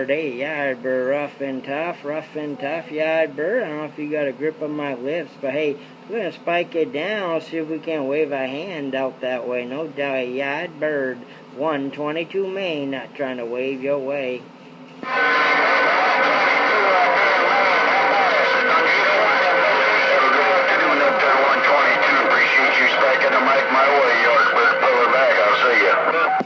bird. Hey, Yardbird, rough and tough, Yardbird. I don't know if you got a grip on my lips, but hey, we're going to spike it down. See if we can wave a hand out that way. No doubt, a Yardbird, 122 Maine, not trying to wave your way.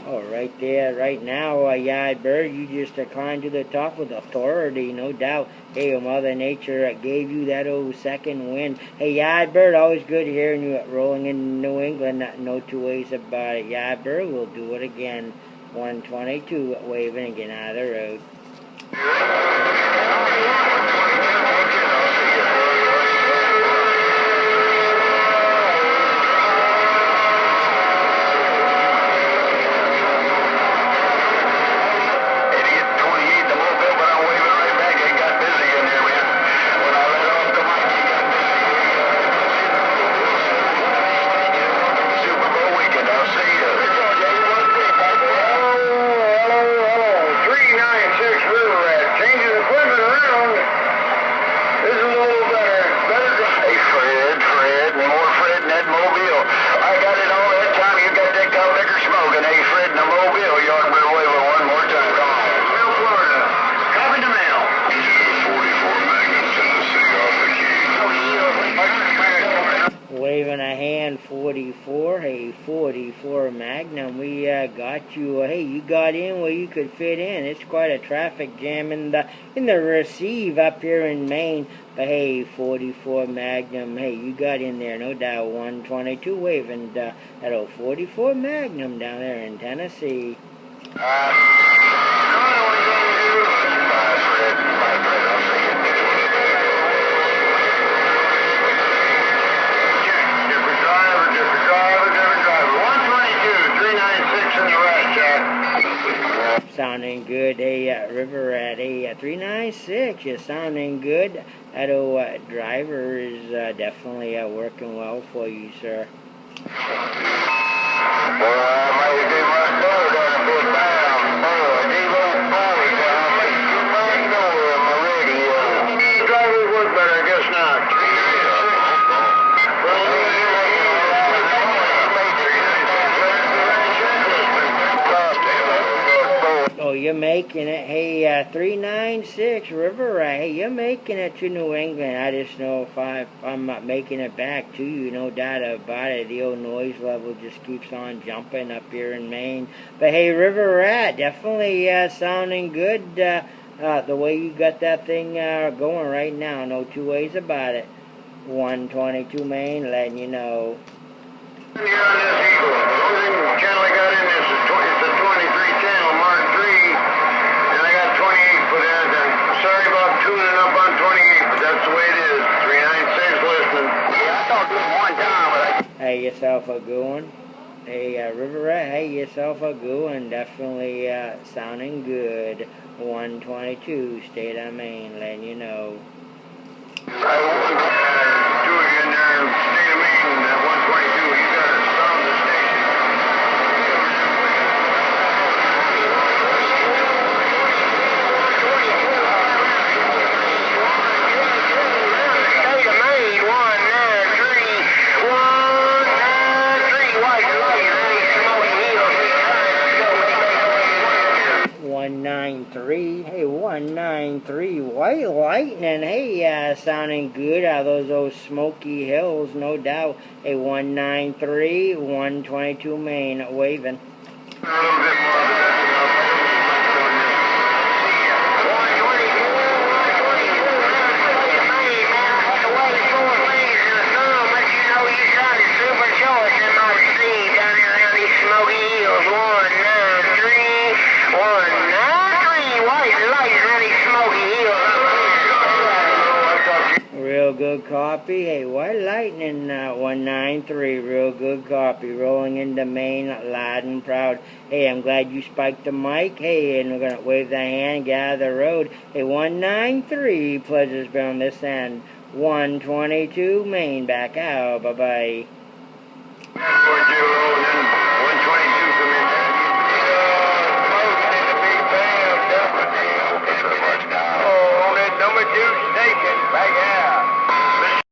Oh, right there, right now, Yardbird, you just climbed to the top with authority, no doubt. Hey, Mother Nature gave you that old second wind. Hey, Yardbird, always good hearing you rolling in New England, no two ways about it. Yardbird, we'll do it again. 122, waving and getting out of the road. Waving a hand, 44, hey, 44 Magnum, we got you, hey, you got in where you could fit in. It's quite a traffic jam in the receive up here in Maine, but hey, 44 Magnum, hey, you got in there, no doubt. 122 waving that old 44 Magnum down there in Tennessee. Sounding good, hey, River Rat, hey, 396, you're sounding good. That old driver is definitely working well for you, sir. Drivers work better, I guess not. Oh, you're making it. Hey, 396 River Rat. Hey, you're making it to New England. I just know if I'm not making it back to you, no doubt about it. The old noise level just keeps on jumping up here in Maine. But hey, River Rat, definitely sounding good. The way you got that thing going right now, no two ways about it. 122 Maine, letting you know. Here on this Eagle, the only channel I got in this is it's a 23 channel, Mark 3, and I got 28 for that. I'm sorry about tuning up on 28, but that's the way it is. 396 listening. Yeah, I talked to him one time, but Hey, yourself a good one. Hey, River Rat, hey, yourself a good one. Definitely sounding good. 122, state of Maine, letting you know. I do it in there, state of Maine, 122. You got to sound the station. State of Maine, 193, 193, white light, smoky hills. 193, hey, 193, white lightning, hey, sounding good out of those old smoky hills, no doubt. Hey, 193, 122 Maine, waving. A little bit more, but that's enough. Real good copy. Hey, white lightning, 193, real good copy. Rolling into Maine, loud and proud. Hey, I'm glad you spiked the mic. Hey, and we're going to wave the hand, get out of the road. Hey, 193, pleasure's been on this end. 122, Maine, back out. Bye-bye.